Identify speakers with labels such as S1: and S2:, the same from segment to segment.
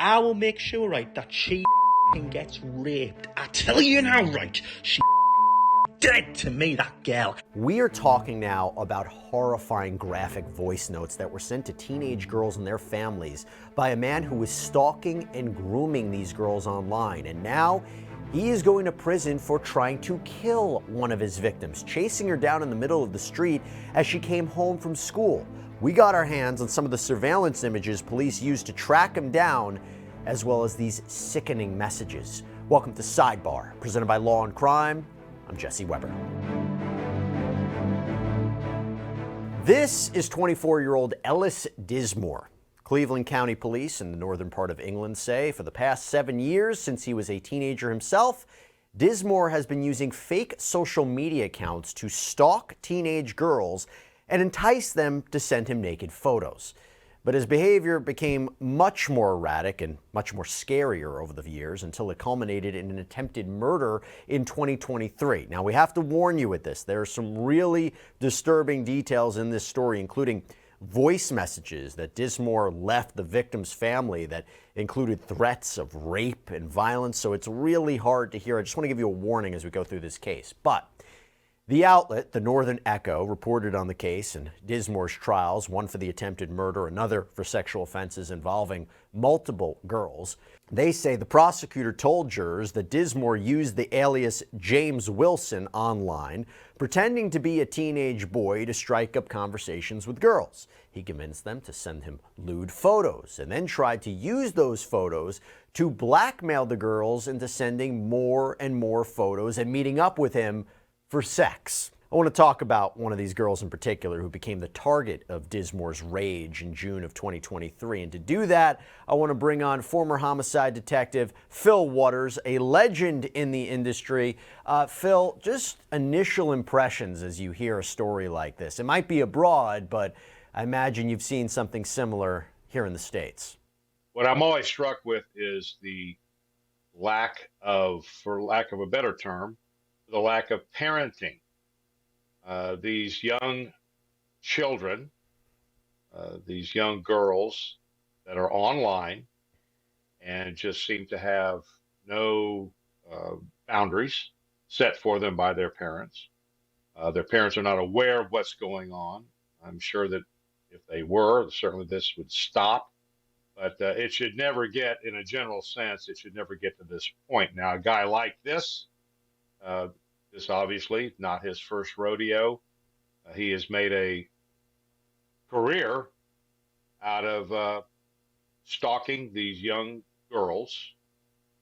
S1: I will make sure, right, that she gets raped. I tell you now, right, she dead to me, that girl.
S2: We are talking now about horrifying graphic voice notes that were sent to teenage girls and their families by a man who was stalking and grooming these girls online. And now he is going to prison for trying to kill one of his victims, chasing her down in the middle of the street as she came home from school. We got our hands on some of the surveillance images police used to track him down, as well as these sickening messages. Welcome to Sidebar, presented by Law&Crime. I'm Jesse Weber. This is 24-year-old Ellis Dismore. Cleveland County Police in the northern part of England say for the past 7 years, since he was a teenager himself, Dismore has been using fake social media accounts to stalk teenage girls and entice them to send him naked photos. But his behavior became much more erratic and much more scarier over the years until it culminated in an attempted murder in 2023. Now, we have to warn you with this. There are some really disturbing details in this story, including voice messages that Dismore left the victim's family that included threats of rape and violence. So it's really hard to hear. I just want to give you a warning as we go through this case. But the outlet, the Northern Echo, reported on the case and Dismore's trials, one for the attempted murder, another for sexual offenses involving multiple girls. They say the prosecutor told jurors that Dismore used the alias James Wilson online, pretending to be a teenage boy to strike up conversations with girls. He convinced them to send him lewd photos and then tried to use those photos to blackmail the girls into sending more and more photos and meeting up with him for sex. I want to talk about one of these girls in particular who became the target of Dismore's rage in June of 2023. And to do that, I want to bring on former homicide detective Fil Waters, a legend in the industry. Phil, just initial impressions as you hear a story like this. It might be abroad, but I imagine you've seen something similar here in the States.
S3: What I'm always struck with is the lack of, for lack of a better term, the lack of parenting. These young children, these young girls that are online and just seem to have no boundaries set for them by their parents. Their parents are not aware of what's going on. I'm sure that if they were, certainly this would stop. But it should never get, in a general sense, it should never get to this point. Now, a guy like this, this obviously not his first rodeo. He has made a career out of stalking these young girls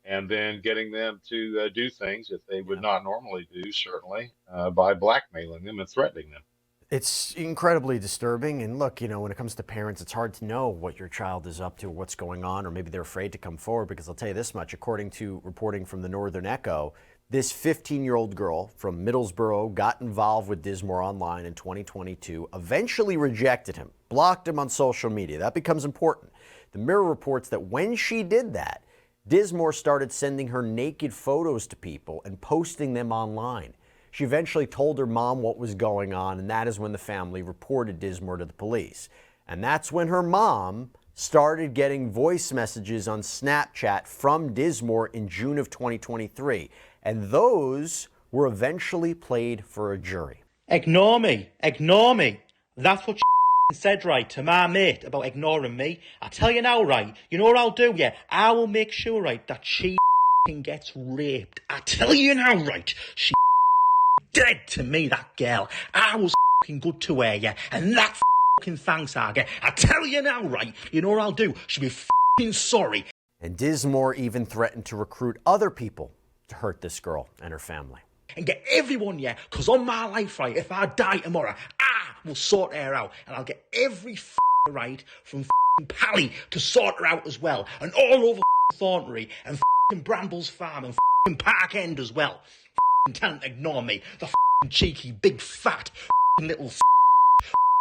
S3: and then getting them to do things that they would not normally do, certainly, by blackmailing them and threatening them.
S2: It's incredibly disturbing. And look, you know, when it comes to parents, it's hard to know what your child is up to or what's going on, or maybe they're afraid to come forward, because I'll tell you this much, according to reporting from the Northern Echo, this 15-year-old girl from Middlesbrough got involved with Dismore online in 2022, eventually rejected him, blocked him on social media. That becomes important. The Mirror reports that when she did that, Dismore started sending her naked photos to people and posting them online. She eventually told her mom what was going on, and that is when the family reported Dismore to the police. And that's when her mom started getting voice messages on Snapchat from Dismore in June of 2023. And those were eventually played for a jury.
S1: Ignore me. Ignore me. That's what said, right, to my mate about ignoring me. I tell you now, right, you know what I'll do, yeah? I will make sure, right, that she gets raped. I tell you now, right, she dead to me, that girl. I was good to her, yeah, and that thanks I get. I tell you now, right, you know what I'll do? She'll be sorry.
S2: And Dismore even threatened to recruit other people to hurt this girl and her family.
S1: And get everyone, yeah, because on my life, right, if I die tomorrow, I will sort her out. And I'll get every right from Pally to sort her out as well. And all over Thornbury and Brambles Farm and Park End as well. Can't ignore me. The cheeky, big, fat little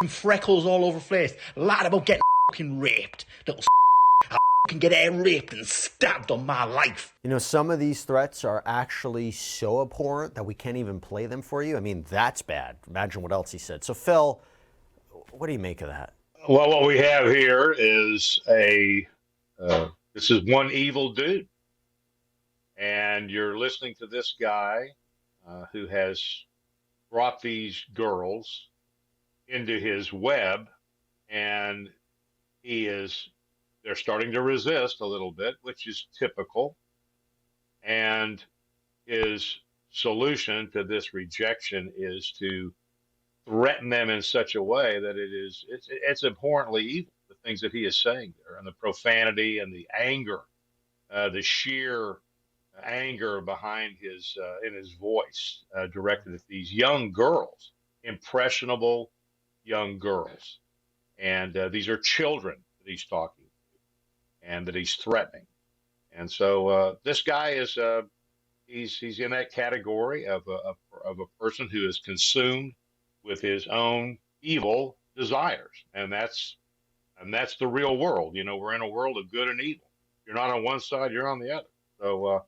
S1: freckles all over the place. Lied about getting raped. Little I can get her raped and stabbed on my life.
S2: You know, some of these threats are actually so abhorrent that we can't even play them for you. I mean, that's bad. Imagine what else he said. So, Phil, what do you make of that?
S3: Well, what we have here is a This is one evil dude. And you're listening to this guy who has brought these girls into his web, and they're starting to resist a little bit, which is typical. And his solution to this rejection is to threaten them in such a way that it's abhorrently evil, the things that he is saying there, and the profanity and the anger, the sheer anger behind in his voice, directed at these young girls, impressionable young girls. And these are children that he's talking to and that he's threatening. And so this guy is he's in that category of a person who is consumed with his own evil desires, and that's the real world. You know, we're in a world of good and evil. You're not on one side, you're on the other. So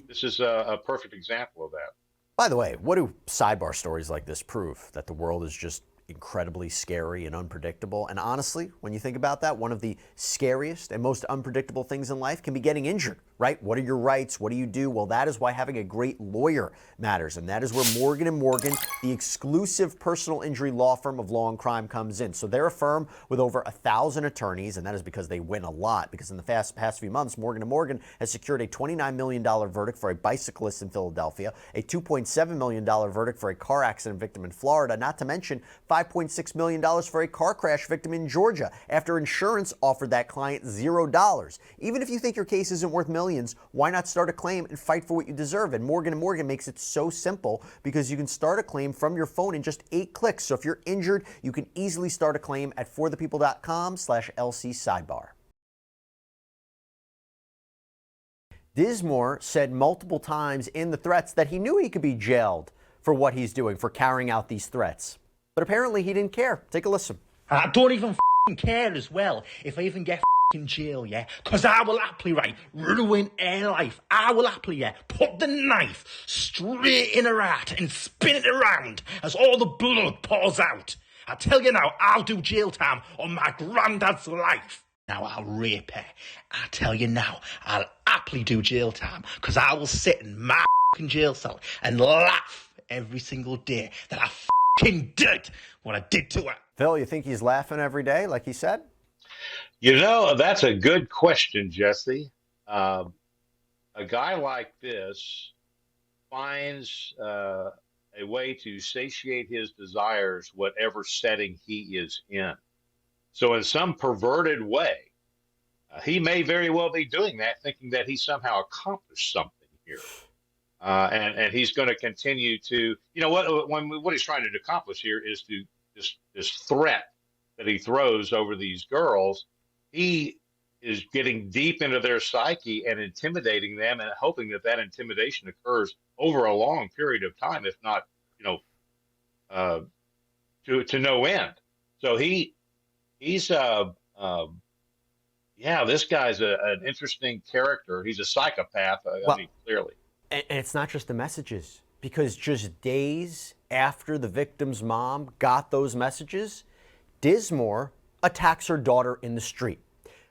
S3: this is a perfect example of that.
S2: By the way, what do sidebar stories like this prove? That the world is just incredibly scary and unpredictable. And honestly, when you think about that, one of the scariest and most unpredictable things in life can be getting injured, right? What are your rights? What do you do? Well, that is why having a great lawyer matters. And that is where Morgan & Morgan, the exclusive personal injury law firm of Law&Crime, comes in. So they're a firm with over 1,000 attorneys, and that is because they win a lot. Because in the past few months, Morgan & Morgan has secured a $29 million verdict for a bicyclist in Philadelphia, a $2.7 million verdict for a car accident victim in Florida, not to mention $5.6 million for a car crash victim in Georgia after insurance offered that client $0. Even if you think your case isn't worth millions, why not start a claim and fight for what you deserve? And Morgan & Morgan makes it so simple because you can start a claim from your phone in just 8 clicks. So if you're injured, you can easily start a claim at forthepeople.com/LC-sidebar. Dismore said multiple times in the threats that he knew he could be jailed for what he's doing, for carrying out these threats. But apparently he didn't care. Take a listen.
S1: I don't even care as well if I even get in jail, yeah? Because I will happily, right, ruin her life. I will happily, yeah, put the knife straight in her heart and spin it around as all the blood pours out. I tell you now, I'll do jail time on my granddad's life. Now I'll rape her. I tell you now, I'll happily do jail time because I will sit in my jail cell and laugh every single day that I did what I did to her.
S2: Phil, you think he's laughing every day, like he said?
S3: You know, that's a good question, Jesse. A guy like this finds a way to satiate his desires, whatever setting he is in. So in some perverted way, he may very well be doing that, thinking that he somehow accomplished something here. And he's going to continue to, you know, what he's trying to accomplish here is to this threat that he throws over these girls. He is getting deep into their psyche and intimidating them, and hoping that that intimidation occurs over a long period of time, if not, you know, to no end. So he's this guy's an interesting character. He's a psychopath. I mean, clearly.
S2: And it's not just the messages, because just days after the victim's mom got those messages, Dismore attacks her daughter in the street.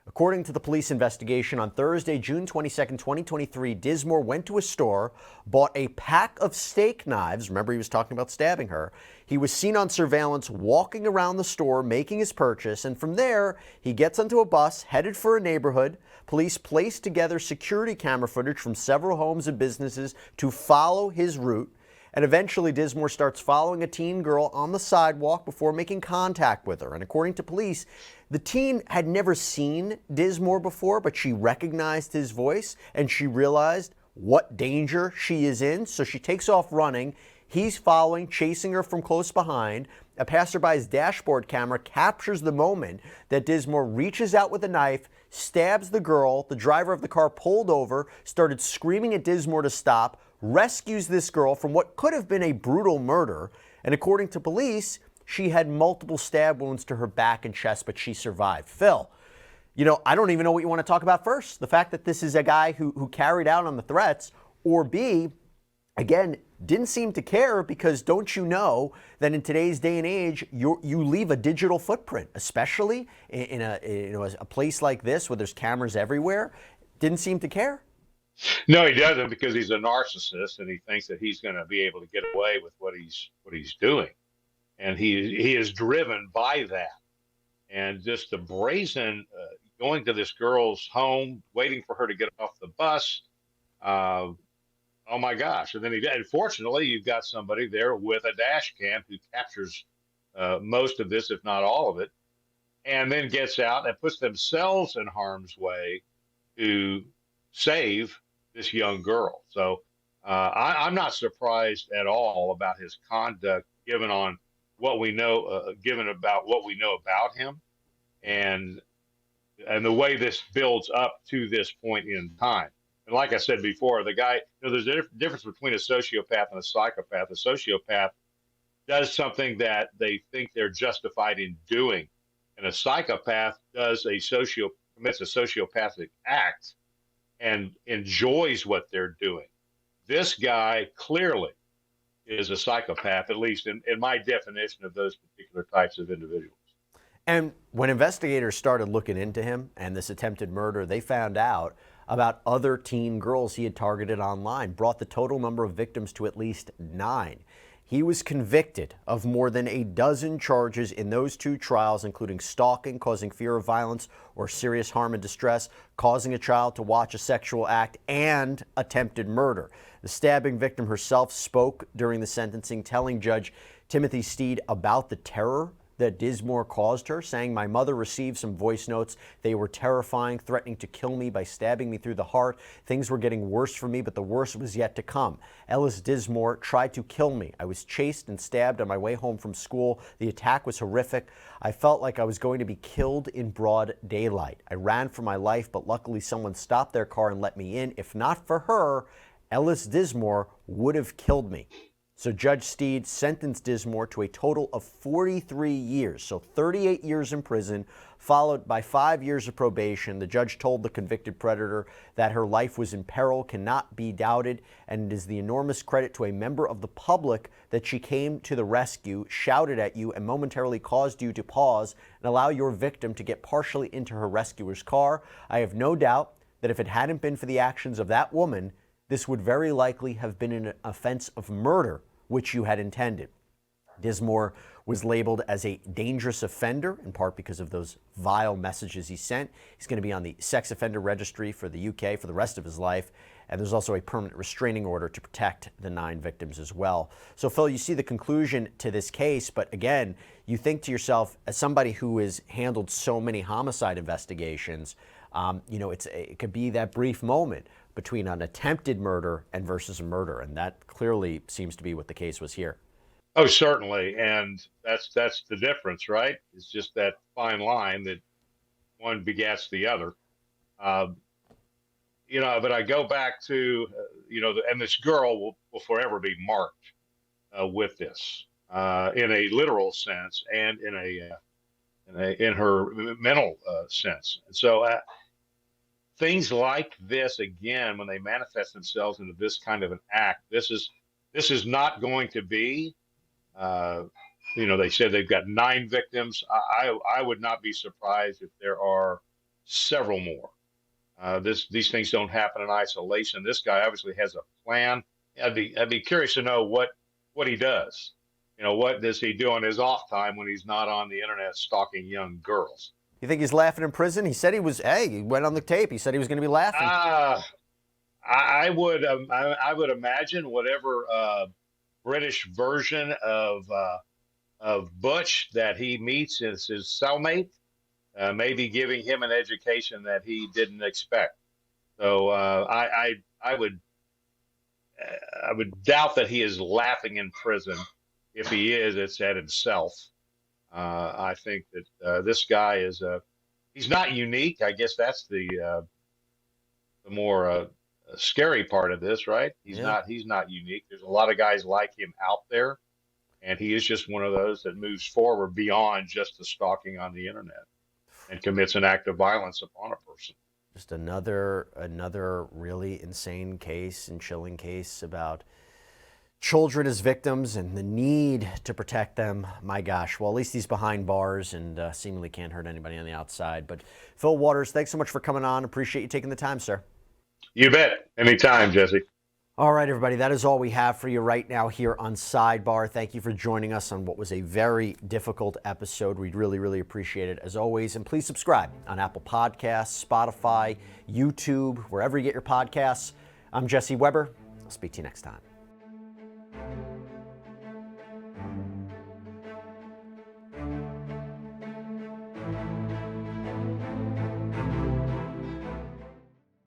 S2: According to the police investigation, on Thursday, June 22nd, 2023, Dismore went to a store, bought a pack of steak knives. Remember, he was talking about stabbing her. He was seen on surveillance walking around the store, making his purchase. And from there, he gets onto a bus, headed for a neighborhood. Police placed together security camera footage from several homes and businesses to follow his route. And eventually, Dismore starts following a teen girl on the sidewalk before making contact with her. And according to police, the teen had never seen Dismore before, but she recognized his voice and she realized what danger she is in. So she takes off running. He's following, chasing her from close behind. A passerby's dashboard camera captures the moment that Dismore reaches out with a knife, stabs the girl. The driver of the car pulled over, started screaming at Dismore to stop, rescues this girl from what could have been a brutal murder. And according to police, she had multiple stab wounds to her back and chest, but she survived. Phil, you know, I don't even know what you want to talk about first. The fact that this is a guy who carried out on the threats, or B, again, didn't seem to care, because don't you know that in today's day and age, you leave a digital footprint, especially in a place like this where there's cameras everywhere. didn't seem to care.
S3: No, he doesn't, because he's a narcissist and he thinks that he's going to be able to get away with what he's doing, and he is driven by that. And just the brazen going to this girl's home, waiting for her to get off the bus. Oh my gosh! And then unfortunately, you've got somebody there with a dash cam who captures most of this, if not all of it, and then gets out and puts themselves in harm's way to save this young girl. So I'm not surprised at all about his conduct, given what we know about him, and the way this builds up to this point in time. And like I said before, the guy, there's a difference between a sociopath and a psychopath. A sociopath does something that they think they're justified in doing, and a psychopath commits a sociopathic act and enjoys what they're doing. This guy clearly is a psychopath, at least in my definition of those particular types of individuals.
S2: And when investigators started looking into him and this attempted murder, they found out about other teen girls he had targeted online, brought the total number of victims to at least 9. He was convicted of more than a dozen charges in those 2 trials, including stalking, causing fear of violence or serious harm and distress, causing a child to watch a sexual act, and attempted murder. The stabbing victim herself spoke during the sentencing, telling Judge Timothy Steed about the terror that Dismore caused her, saying, "My mother received some voice notes. They were terrifying, threatening to kill me by stabbing me through the heart. Things were getting worse for me, but the worst was yet to come. Ellis Dismore tried to kill me. I was chased and stabbed on my way home from school. The attack was horrific. I felt like I was going to be killed in broad daylight. I ran for my life, but luckily someone stopped their car and let me in. If not for her, Ellis Dismore would have killed me." So Judge Steed sentenced Dismore to a total of 43 years, so 38 years in prison, followed by 5 years of probation. The judge told the convicted predator that her life was in peril cannot be doubted, and it is the enormous credit to a member of the public that she came to the rescue, shouted at you, and momentarily caused you to pause and allow your victim to get partially into her rescuer's car. I have no doubt that if it hadn't been for the actions of that woman, this would very likely have been an offense of murder, which you had intended. Dismore was labeled as a dangerous offender, in part because of those vile messages he sent. He's going to be on the sex offender registry for the UK for the rest of his life. And there's also a permanent restraining order to protect the 9 victims as well. So, Phil, you see the conclusion to this case, but again, you think to yourself, as somebody who has handled so many homicide investigations, it could be that brief moment between an attempted murder and versus a murder, and that clearly seems to be what the case was here.
S3: Oh, certainly, and that's the difference, right? It's just that fine line that one begets the other. But I go back to and this girl will forever be marked with this in a literal sense and in her mental sense. And so things like this, again, when they manifest themselves into this kind of an act, this is not going to be, they said they've got 9 victims. I would not be surprised if there are several more. These things don't happen in isolation. This guy obviously has a plan. I'd be curious to know what he does. What does he do on his off time when he's not on the internet stalking young girls?
S2: You think he's laughing in prison? He said he went on the tape. He said he was going to be laughing.
S3: I would imagine whatever British version of Butch that he meets as his cellmate, maybe giving him an education that he didn't expect. So I would doubt that he is laughing in prison. If he is, it's at himself. I think that this guy he's not unique. I guess that's the more scary part of this, right? He's not unique. There's a lot of guys like him out there, and he is just one of those that moves forward beyond just the stalking on the internet and commits an act of violence upon a person.
S2: Just another really insane case and chilling case about children as victims and the need to protect them, my gosh. Well, at least he's behind bars and seemingly can't hurt anybody on the outside. But Fil Waters, thanks so much for coming on. Appreciate you taking the time, sir.
S3: You bet. Anytime, Jesse.
S2: All right, everybody, that is all we have for you right now here on Sidebar. Thank you for joining us on what was a very difficult episode. We'd really, really appreciate it, as always. And please subscribe on Apple Podcasts, Spotify, YouTube, wherever you get your podcasts. I'm Jesse Weber. I'll speak to you next time.